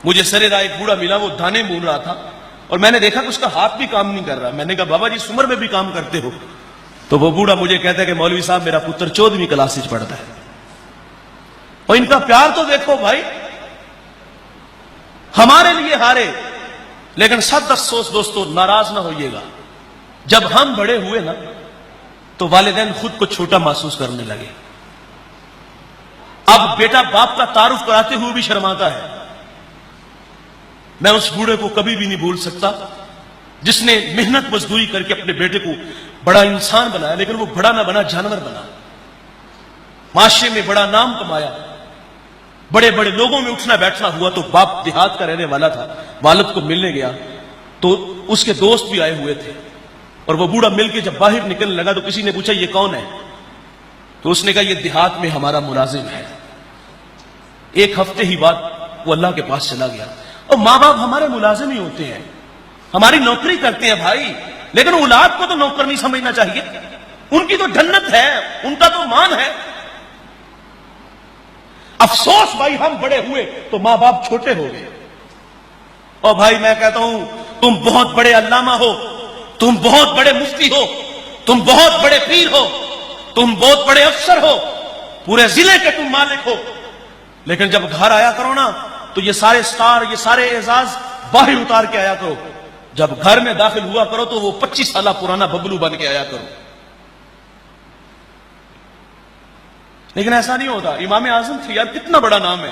مجھے سرے راہ ایک بوڑھا ملا، وہ دانے بون رہا تھا اور میں نے دیکھا کہ اس کا ہاتھ بھی کام نہیں کر رہا. میں نے کہا بابا جی اس عمر میں بھی کام کرتے ہو؟ تو وہ بوڑھا مجھے کہتا ہے کہ مولوی صاحب میرا پتر 14ویں کلاس میں پڑھتا ہے. اور ان کا پیار تو دیکھو بھائی، ہمارے لیے ہارے. لیکن سخت افسوس دوستو، ناراض نہ ہوئیے گا، جب ہم بڑے ہوئے نا تو والدین خود کو چھوٹا محسوس کرنے لگے. اب بیٹا باپ کا تعارف کراتے ہوئے بھی شرماتا ہے. میں اس بوڑھے کو کبھی بھی نہیں بھول سکتا جس نے محنت مزدوری کر کے اپنے بیٹے کو بڑا انسان بنایا، لیکن وہ بڑا نہ بنا، جانور بنا. معاشرے میں بڑا نام کمایا، بڑے بڑے لوگوں میں اٹھنا بیٹھنا ہوا. تو باپ دیہات کا رہنے والا تھا، والد کو ملنے گیا تو اس کے دوست بھی آئے ہوئے تھے. اور وہ بوڑھا مل کے جب باہر نکلنے لگا تو کسی نے پوچھا یہ کون ہے؟ تو اس نے کہا یہ دیہات میں ہمارا ملازم ہے. ایک ہفتے ہی بعد وہ اللہ کے پاس چلا گیا. اور ماں باپ ہمارے ملازم ہی ہوتے ہیں، ہماری نوکری کرتے ہیں بھائی، لیکن اولاد کو تو نوکر نہیں سمجھنا چاہیے. ان کی تو جنت ہے، ان کا تو مان ہے. افسوس بھائی ہم بڑے ہوئے تو ماں باپ چھوٹے ہو گئے. اور بھائی میں کہتا ہوں تم بہت بڑے علامہ ہو، تم بہت بڑے مفتی ہو، تم بہت بڑے پیر ہو، تم بہت بڑے افسر ہو، پورے ضلع کے تم مالک ہو، لیکن جب گھر آیا کرو نا تو یہ سارے سٹار، یہ سارے اعزاز باہر اتار کے آیا کرو. جب گھر میں داخل ہوا کرو تو وہ 25 سالہ پرانا ببلو بن کے آیا کرو. لیکن ایسا نہیں ہوتا. امام اعظم تھے یار، کتنا بڑا نام ہے.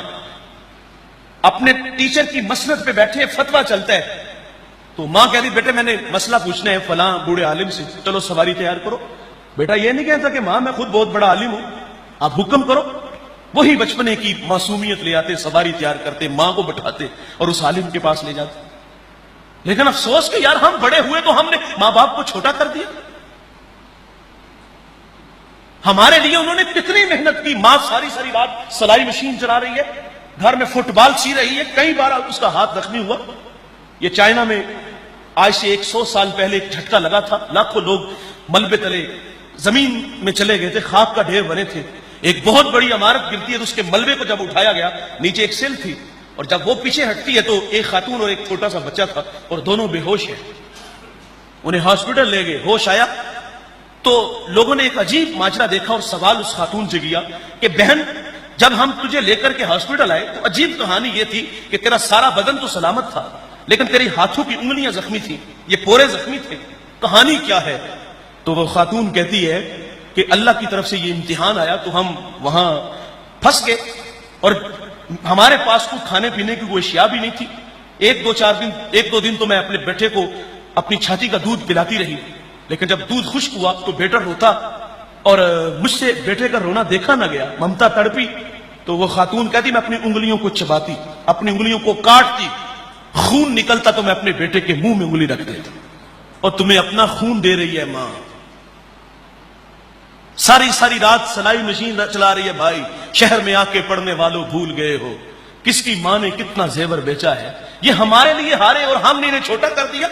اپنے ٹیچر کی مسند پہ بیٹھے فتویٰ چلتا ہے تو ماں کہتی بیٹے میں نے مسئلہ پوچھنا ہے فلاں بوڑھے عالم سے، چلو سواری تیار کرو. بیٹا یہ نہیں کہتا کہ ماں میں خود بہت بڑا عالم ہوں، آپ حکم کرو. وہی بچپنے کی معصومیت لے آتے، سواری تیار کرتے، ماں کو بٹھاتے اور اس عالم کے پاس لے جاتے. لیکن افسوس کہ یار ہم بڑے ہوئے تو ہم نے ماں باپ کو چھوٹا کر دیا. ہمارے لیے انہوں نے کتنی محنت کی. ماں ساری ساری رات سلائی مشین چلا رہی ہے، گھر میں فٹ بال سی رہی ہے، کئی بار اس کا ہاتھ زخمی ہوا. یہ چائنا میں آج سے 100 سال پہلے ایک جھٹکا لگا تھا، لاکھوں لوگ ملبے تلے زمین میں چلے گئے تھے، خاک کا ڈھیر بنے تھے. ایک بہت بڑی عمارت گرتی ہے تو اس کے ملبے کو جب اٹھایا گیا نیچے ایک سیل تھی، اور جب وہ پیچھے ہٹتی ہے تو ایک خاتون اور ایک چھوٹا سا بچہ تھا اور دونوں بے ہوش ہیں. انہیں ہاسپٹل لے گئے، ہوش آیا تو لوگوں نے ایک عجیب ماجرا دیکھا اور سوال اس خاتون سے کیا کہ بہن جب ہم تجھے لے کر کے ہاسپٹل آئے تو عجیب کہانی یہ تھی کہ تیرا سارا بدن تو سلامت تھا لیکن تیری ہاتھوں کی انگلیاں زخمی تھی، یہ پورے زخمی تھے، کہانی کیا ہے؟ تو وہ خاتون کہتی ہے کہ اللہ کی طرف سے یہ امتحان آیا تو ہم وہاں پھنس گئے اور ہمارے پاس کوئی کھانے پینے کی کوئی اشیاء بھی نہیں تھی. ایک دو دن تو میں اپنے بیٹے کو اپنی چھاتی کا دودھ پلاتی رہی، لیکن جب دودھ خشک ہوا تو بیٹا روتا اور مجھ سے بیٹے کا رونا دیکھا نہ گیا، ممتا تڑپی. تو وہ خاتون کہتی میں اپنی انگلیوں کو چباتی، اپنی انگلیوں کو کاٹتی، خون نکلتا تو میں اپنے بیٹے کے منہ میں انگلی رکھ دیتا. اور تمہیں اپنا خون دے رہی ہے ماں، ساری ساری رات سلائی مشین چلا رہی ہے. بھائی شہر میں آ کے پڑھنے والوں بھول گئے ہو کس کی ماں نے کتنا زیور بیچا ہے. یہ ہمارے لیے ہارے اور ہم نے انہیں چھوٹا کر دیا.